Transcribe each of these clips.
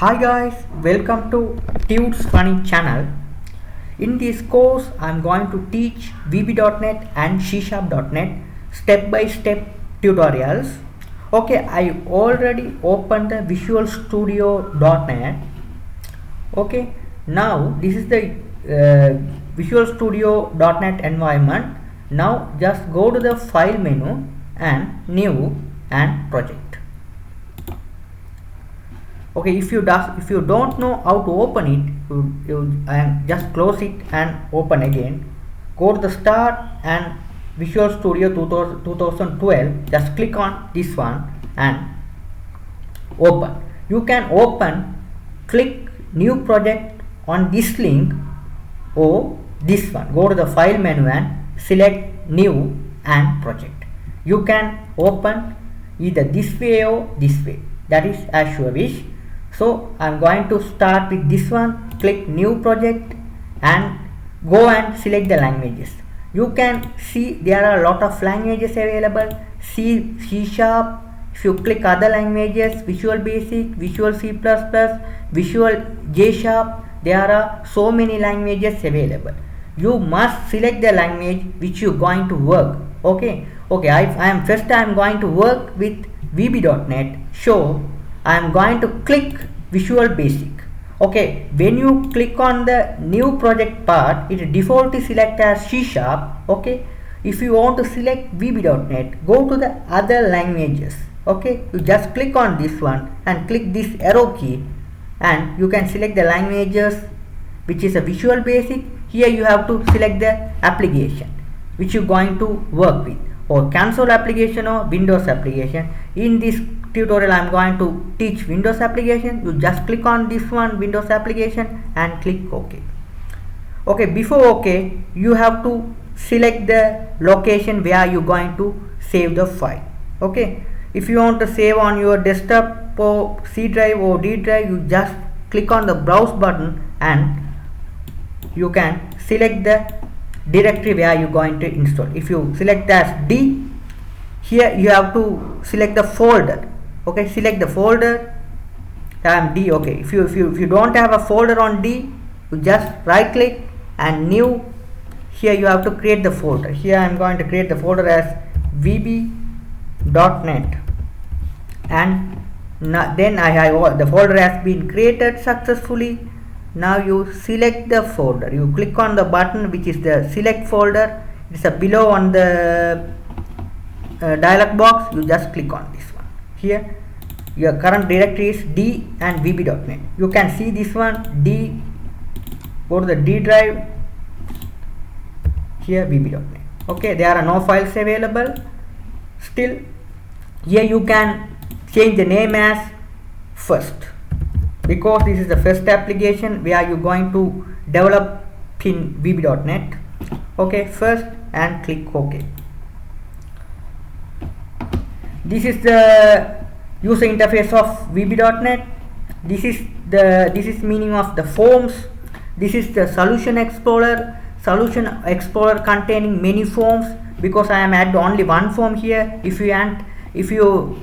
Hi guys, welcome to Tude's Funny channel. In this course, I am going to teach VB.NET and C#.NET step-by-step tutorials. Okay, I already opened the Visual Studio.NET. Okay, now this is the Visual Studio.NET environment. Now just go to the File menu and New and Project. Okay, if you don't know how to open it, you just close it and open again. Go to the Start and Visual Studio 2012. Just click on this one and open. You can open, click New Project on this link or this one. Go to the File menu and select New and Project. You can open either this way or this way. That is as your wish. So I am going to start with this one. Click New Project and go and select the languages. You can see there are a lot of languages available. C, C#. If you click other languages, Visual Basic, Visual C++, Visual J#, there are so many languages available. You must select the language which you are going to work. Okay, I am going to work with VB.NET. So I am going to click Visual Basic. Okay, when you click on the new project part, it defaultly select as C#. Okay, if you want to select VB.NET, go to the other languages. Okay, you just click on this one and click this arrow key and you can select the languages which is a Visual Basic. Here you have to select the application which you are going to work with, or console application or Windows application. In this tutorial I am going to teach Windows application. You just click on this one, Windows application, and click OK. Okay, before OK, you have to select the location where you are going to save the file. Okay, if you want to save on your desktop or C drive or D drive, you just click on the browse button and you can select the directory where you are going to install. If you select as D, here you have to select the folder. Okay, select the folder. I am D. Okay, if you don't have a folder on D, you just right click and new. Here you have to create the folder. Here I am going to create the folder as VB.NET, and then the folder has been created successfully. Now you select the folder. You click on the button which is the select folder. It is below on the dialog box. You just click on this one. Here your current directory is D and VB.NET. You can see this one D. Go to the D drive. Here VB.NET. Okay, there are no files available. Still, here you can change the name as first, because this is the first application where you are going to develop in VB.NET. Okay, first, and click OK. This is the user interface of VB.NET. This is meaning of the forms. This is the Solution Explorer. Solution Explorer containing many forms, because I am add only one form here. If you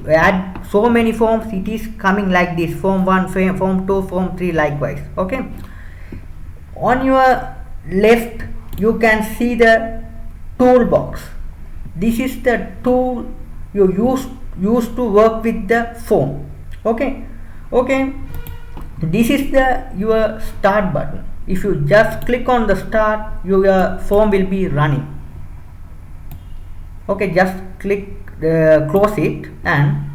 add so many forms, it is coming like this: form 1, form 2, form 3, likewise. Okay, on your left you can see the toolbox. This is the tool you use to work with the form. Okay, this is your start button. If you just click on the start, your form will be running. Okay, just click close it, and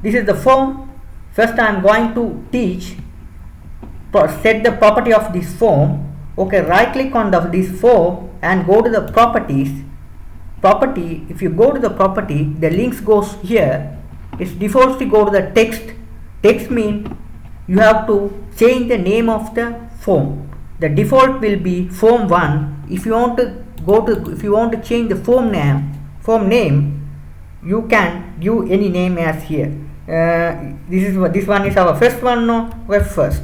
this is the form. First I am going to teach set the property of this form. Okay, right click on this form and go to the properties. Property, if you go to the property, the links goes here. It's defaults to go to the text. Text means you have to change the name of the form. The default will be form 1. If you want to change the form name, you can give any name as here. This one is our first one. No, first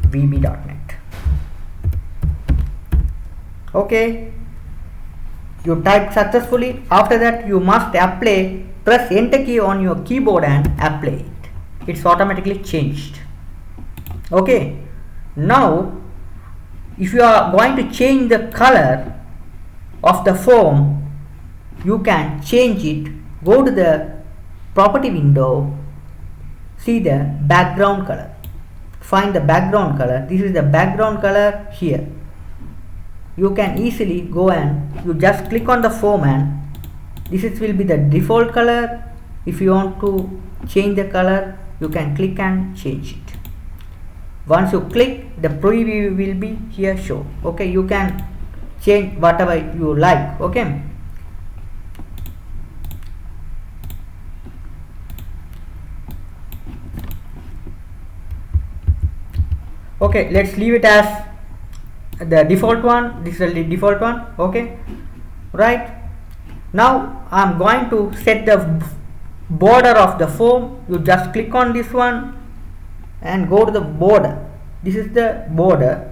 VB.NET. Okay, You type successfully. After that you must apply, press enter key on your keyboard and apply it. It's automatically changed. Okay, now if you are going to change the color of the form, you can change it. Go to the property window, see the background color, find the background color. This is the background color here. You can easily go and you just click on the form and this will be the default color. If you want to change the color, you can click and change it. Once you click, the preview will be here show. Okay, you can change whatever you like. Okay, okay, let's leave it as the default one. This is the default one. Okay, right. Now I'm going to set the border of the form. You just click on this one and go to the border. This is the border,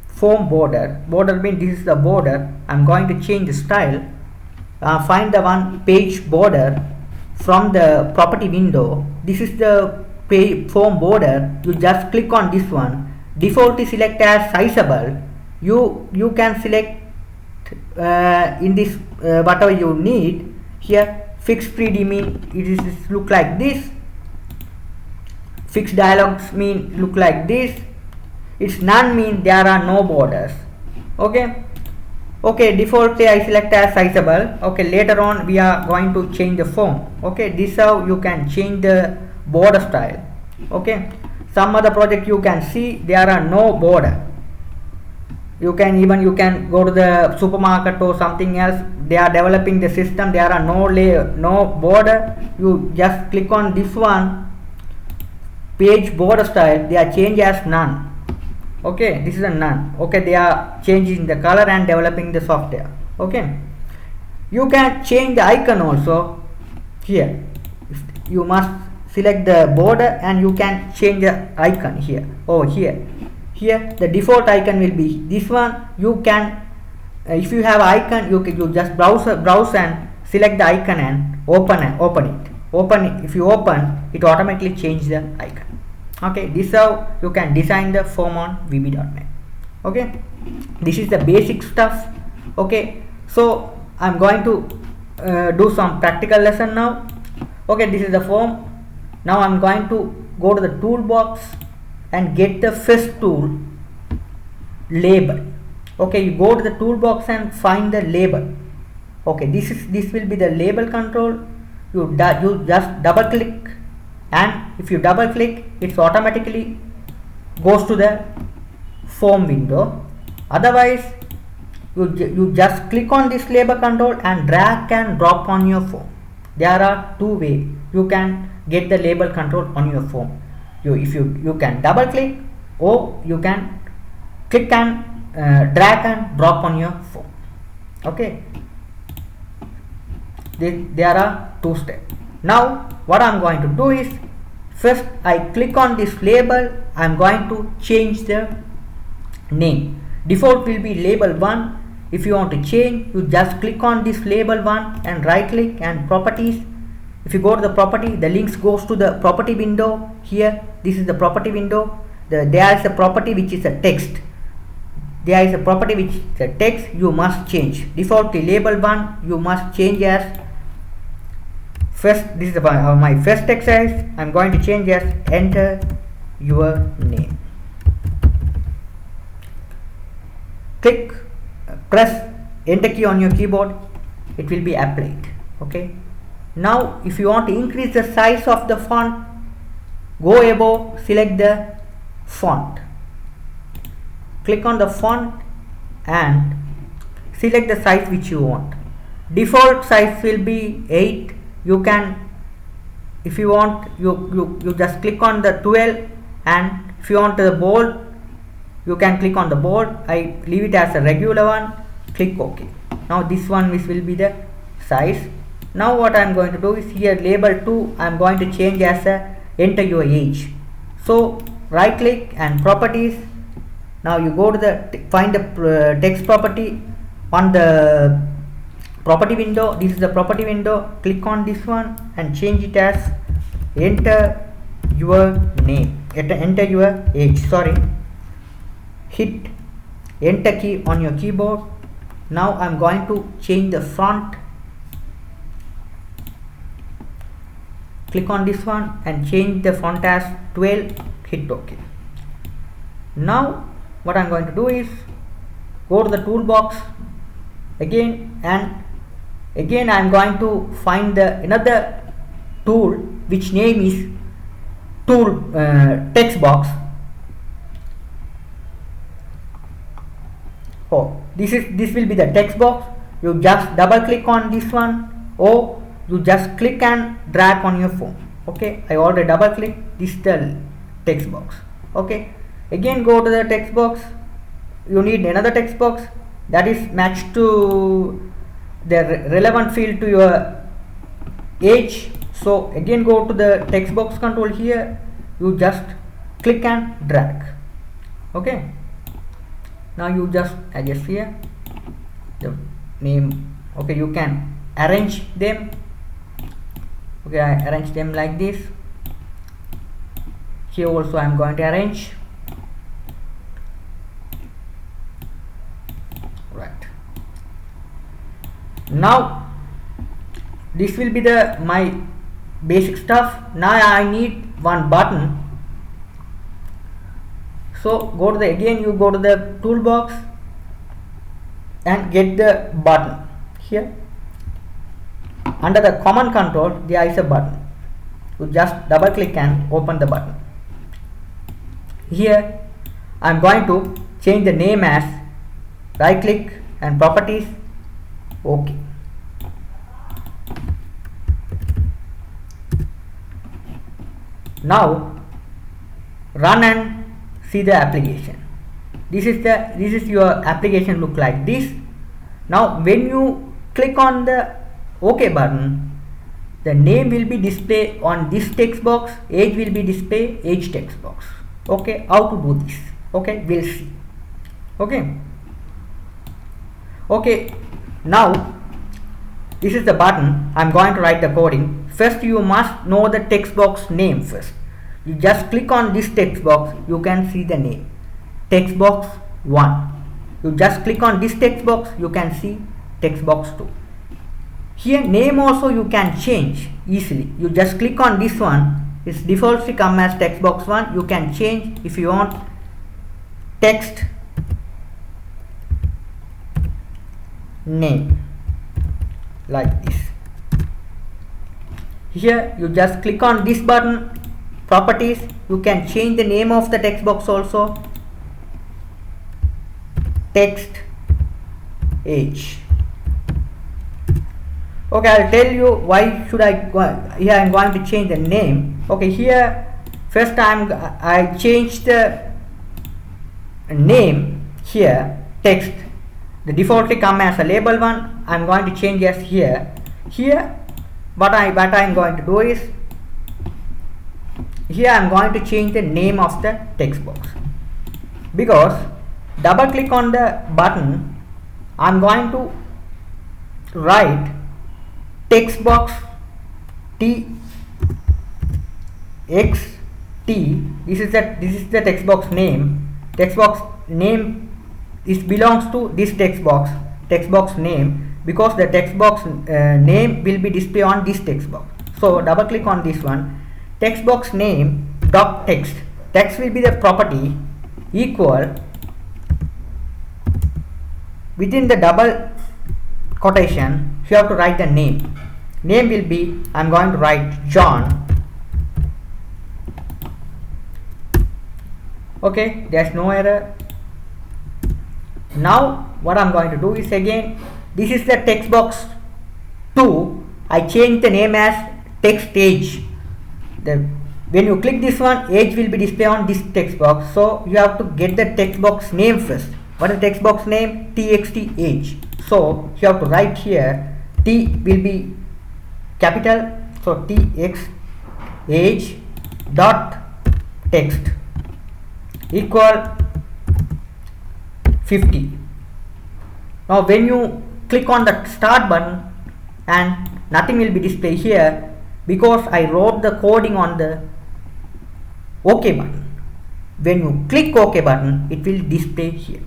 form border. Border means this is the border. I'm going to change the style. Find the one page border from the property window. This is the form border. You just click on this one. Default is select as sizable. You can select in this whatever you need. Here fixed 3D mean it is look like this. Fixed dialogs mean look like this. It's none mean there are no borders. Okay. Okay, default I select as sizable. Okay, later on we are going to change the form. Okay, this how you can change the border style. Okay, some other project you can see there are no border. You can go to the supermarket or something else. They are developing the system. There are no layer, no border. You just click on this one. Page border style. They are changed as none. Okay, this is a none. Okay, they are changing the color and developing the software. Okay, you can change the icon also. Here you must select the border and you can change the icon here. Over here the default icon will be this one. You can if you have icon, you just browse and select the icon and open it. If you open it, automatically change the icon. Okay, this is how you can design the form on VB.NET. Okay, this is the basic stuff. Okay, so I'm going to do some practical lesson now. Okay, this is the form. Now I'm going to go to the toolbox and get the first tool, label. Okay, you go to the toolbox and find the label. Okay, this will be the label control. You just double click, and if you double click, it automatically goes to the form window. Otherwise you just click on this label control and drag and drop on your form. There are two ways you can get the label control on your form. You can double click, or you can click and drag and drop on your form. Okay, there are two steps. Now what I'm going to do is, first I click on this label. I'm going to change the name. Default will be label 1. If you want to change, you just click on this label 1 and right click and properties. If you go to the property, the links goes to the property window. Here this is the property window. There is a property which is a text. There is a property which is a text. You must change. Default label 1 you must change as first. This is my first exercise. I'm going to change as enter your name. Click, press enter key on your keyboard. It will be applied. Okay. Now if you want to increase the size of the font, go above, select the font, click on the font and select the size which you want. Default size will be 8. You can, if you want, you just click on the 12, and if you want the bold, you can click on the bold. I leave it as a regular one. Click OK. Now this one will be the size. Now what I am going to do is, here label 2 I am going to change as a enter your age. So right click and properties. Now you go to the find the text property on the property window. This is the property window. Click on this one and change it as enter your name, enter your age, sorry. Hit enter key on your keyboard. Now I'm going to change the font. Click on this one and change the font as 12. Hit OK. Now what I'm going to do is go to the toolbox again, and again I'm going to find another tool which name is text box. Oh, this will be the text box. You just double click on this one, or you just click and drag on your phone. Okay, I already double click. This is the text box. Okay, again go to the text box. You need another text box that is matched to the relevant field to your age. So again go to the text box control here. You just click and drag. Okay, now you just adjust here the name. Okay, you can arrange them. Okay, I arrange them like this. Here also I am going to arrange. Right, now this will be the my basic stuff. Now I need one button. So go to the, again you go to the toolbox and get the button. Here under the command control there is a button. You just double click and open the button. Here I am going to change the name as, right click and properties. OK. Now run and see the application. This is your application look like this. Now when you click on the OK button, the name will be displayed on this text box, age will be displayed age text box. Okay, how to do this? Okay, we'll see. Okay, now this is the button. I'm going to write the coding. First you must know the text box name first. You just click on this text box, you can see the name, text box 1. You just click on this text box, you can see text box 2. Here name also you can change easily. You just click on this one, it's defaultly come as text box 1. You can change if you want text name like this. Here you just click on this button, properties. You can change the name of the text box also, text age. Okay, I'll tell you why should I go here. I'm going to change the name. Okay, here first I changed the name here, text, the defaultly come as a label 1. I'm going to change as here. What I'm going to do is, here I'm going to change the name of the text box, because double click on the button, I'm going to write text box TXT. This is the text box name. Text box name belongs to this text box name, because the text box name will be displayed on this text box. So double click on this one, text box name dot text. Text will be the property equal, within the double quotation you have to write the name. Name will be, I'm going to write John. Okay, there's no error. Now what I'm going to do is, again this is the text box 2. I change the name as text age. When you click this one, age will be displayed on this text box. So you have to get the text box name first. What is the text box name? TXT age. So you have to write here, T will be capital, so TX age dot text equal 50. Now when you click on the start button and nothing will be displayed here because I wrote the coding on the OK button. When you click OK button, it will display here.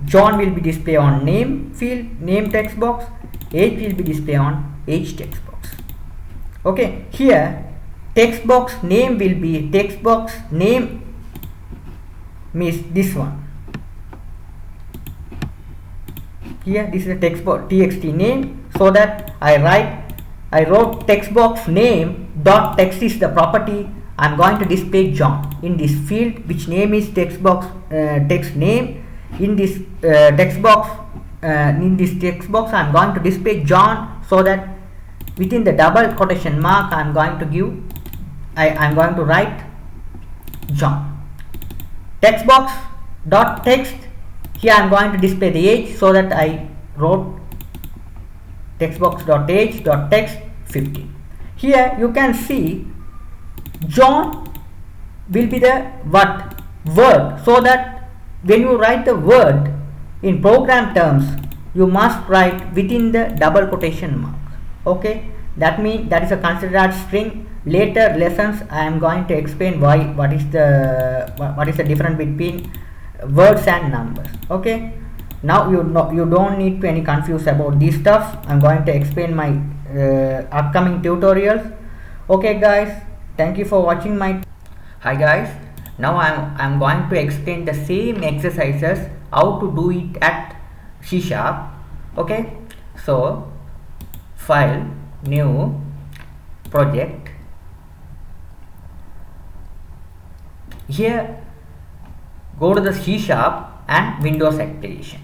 John will be displayed on name field, name text box. Age will be displayed on age text box. Okay, here text box name will be text box name means this one. Here this is a text box txt name, so that I wrote text box name dot text is the property. I'm going to display John in this field, which name is text box text name. In this text box I'm going to display John, so that within the double quotation mark I'm going to write John. Text box dot text, here I'm going to display the age, so that I wrote text box dot age dot text 15. Here you can see John will be the word, so that when you write the word in program terms, you must write within the double quotation mark. Okay, that means that is a considered string. Later lessons I am going to explain what is the difference between words and numbers. Okay, now you don't need to any confuse about this stuff. I'm going to explain my upcoming tutorials. Okay guys, thank you for watching my. Hi guys, now I'm going to explain the same exercises how to do it at C#. Okay, so file, new project. Here go to the C# and Windows application.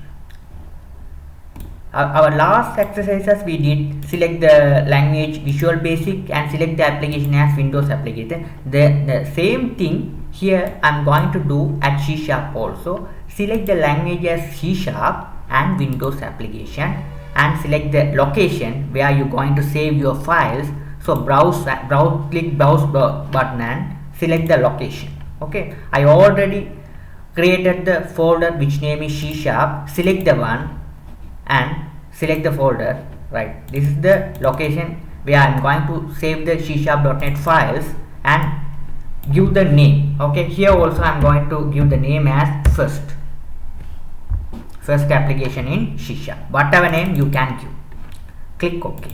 Our last exercises we did select the language Visual Basic and select the application as Windows application. The same thing here I'm going to do at C# also. Select the language as C# and Windows application and select the location where you're going to save your files. So click browse button and select the location. Okay, I already created the folder which name is C#. Select the one and select the folder. Right, this is the location where I'm going to save the C#.net files and give the name. Okay, here also I'm going to give the name as first application in C#. Whatever name you can give. Click OK.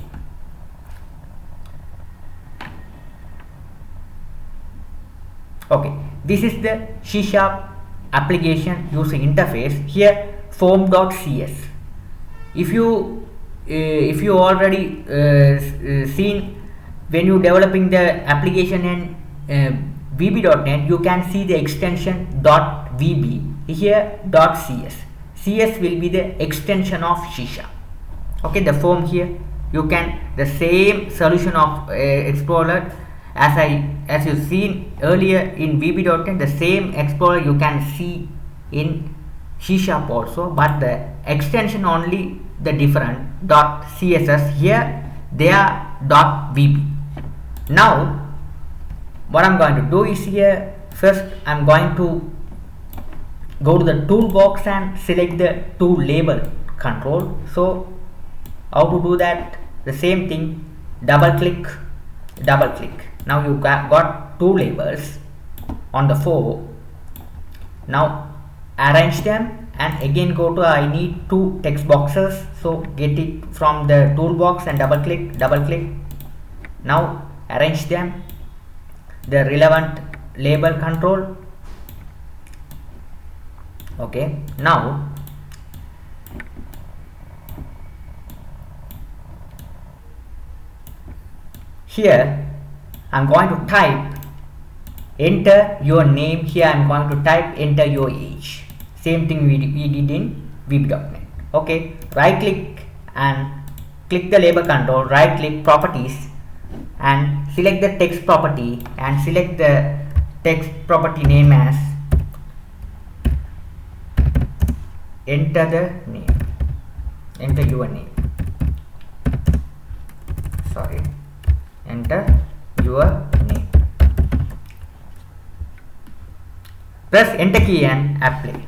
Okay, this is the C# application user interface. Here form.cs. If you already seen when you developing the application in VB.net, you can see the extension .vb, here .cs. CS will be the extension of C#. Okay, the form here you can the same solution of Explorer as you seen earlier in VB.net, the same Explorer you can see in C# also, but the extension only the different .css. Here they are .vb. Now what I'm going to do is here first I'm going to go to the toolbox and select the tool label control. So how to do that? The same thing, double click. Now you got two labels on the 4. Now arrange them and again go to I need two text boxes, so get it from the toolbox and double click. Now arrange them, the relevant label control. Okay, now here I'm going to type enter your name. Here I'm going to type enter your age. Same thing we did in VB.net. Okay, right click and click the label control, right click properties and select the text property and select the text property name as enter the name, enter your name, enter your name. Press enter key and apply.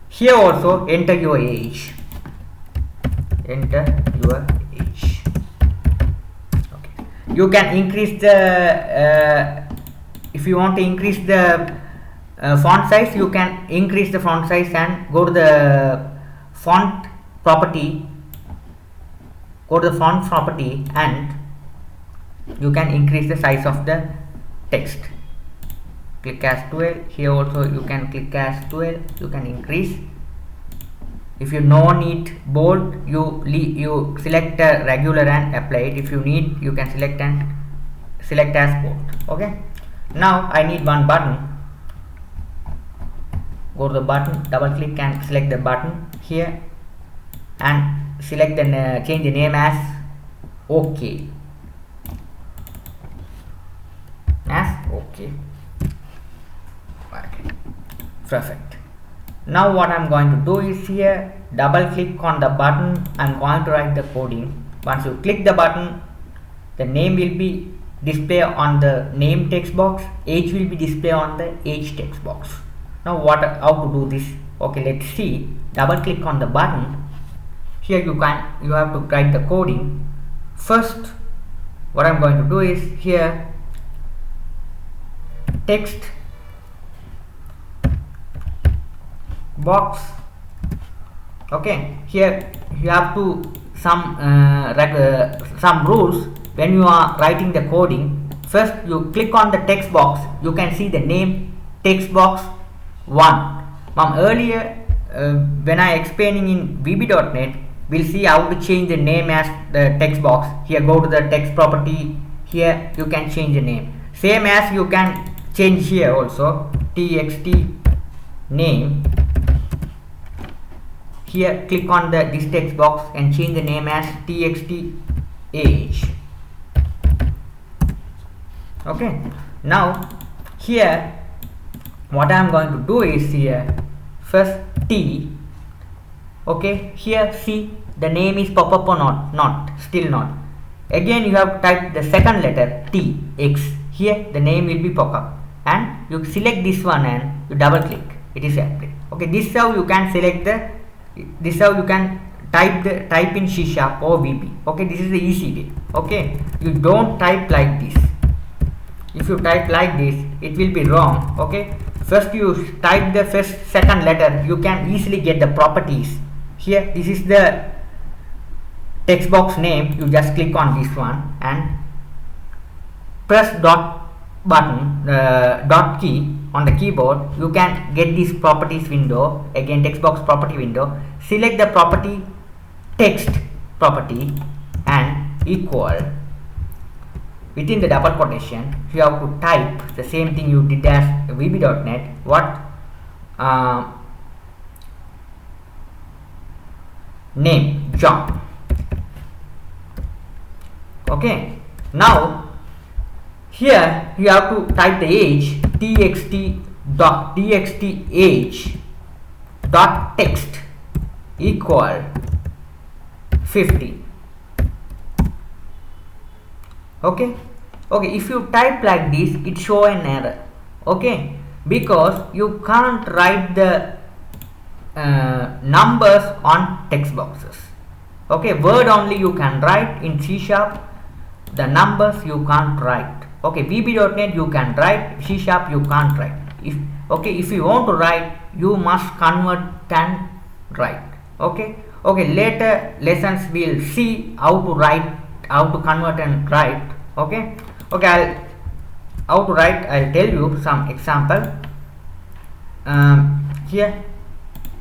Here also enter your age. enter your age. Okay. You can increase the if you want to increase the font size, you can increase the font size and go to the font property, and you can increase the size of the text. Click as 12. Here also you can click as 12. You can increase. If you no need bold, you select regular and apply it. If you need, you can select as bold. Okay. Now I need one button. Go to the button, double click and select the button here, and select the change the name as OK. Okay. Perfect. Now what I'm going to do is here, double click on the button. I'm going to write the coding. Once you click the button, the name will be displayed on the name text box, age will be displayed on the age text box. Now how to do this? Okay, let's see. Double click on the button. Here you have to write the coding. First, what I'm going to do is here, text box. Okay, here you have to some rules when you are writing the coding. First, you click on the text box. You can see the name text box 1. Earlier when I explaining in VB.NET, we'll see how to change the name as the text box. Here, go to the text property. Here you can change the name. Same as you can change here also, txt name. Here click on this text box and change the name as txt age. Okay. Now here what I am going to do is here, first T. Okay, here see the name is pop up or not, still not. Again you have typed the second letter T X. Here the name will be pop up, and you select this one and you double click, it is applied. Okay, this is how you can select this is how you can type in C# or VB. Okay, this is the easy way. Okay, you don't type like this. If you type like this, it will be wrong. Okay, first you type the second letter, you can easily get the properties. Here this is the text box name. You just click on this one and press dot key on the keyboard. You can get this properties window, again text box property window. Select the property text property and equal. Within the double quotation, you have to type the same thing you did as VB.NET. What name? John. Okay. Now here you have to type the age, txt age dot text equal 50. Okay. If you type like this, it show an error. Okay, because you can't write the numbers on text boxes. Okay, word only you can write. In C#, the numbers you can't write. Okay, VB.NET you can write, C# you can't write. If you want to write, you must convert and write. Okay, later lessons we'll see how to write, how to convert and write. Okay, how to write, I'll tell you some example. Here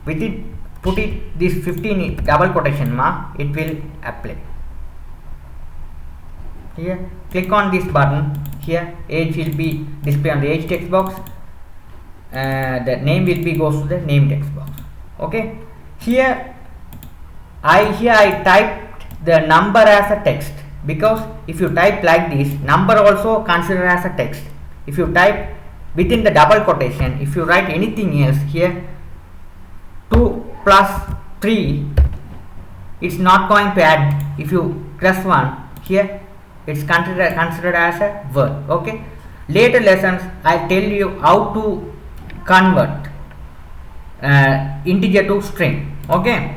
with it, put it this 15 double quotation mark, it will apply. Here click on this button. Here age will be displayed on the age text box. The name will be goes to the name text box. Okay, here I typed the number as a text, because if you type like this, number also considered as a text. If you type within the double quotation, if you write anything else, here 2 plus 3, it's not going to add. If you press 1, here it's considered as a word. Okay, later lessons I'll tell you how to convert integer to string. Okay,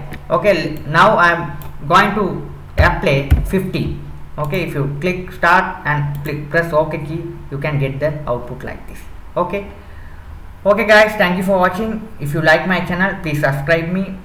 now I'm going to apply 50. Okay, if you click start and press OK key, you can get the output like this. Okay guys, thank you for watching. If you like my channel, please subscribe me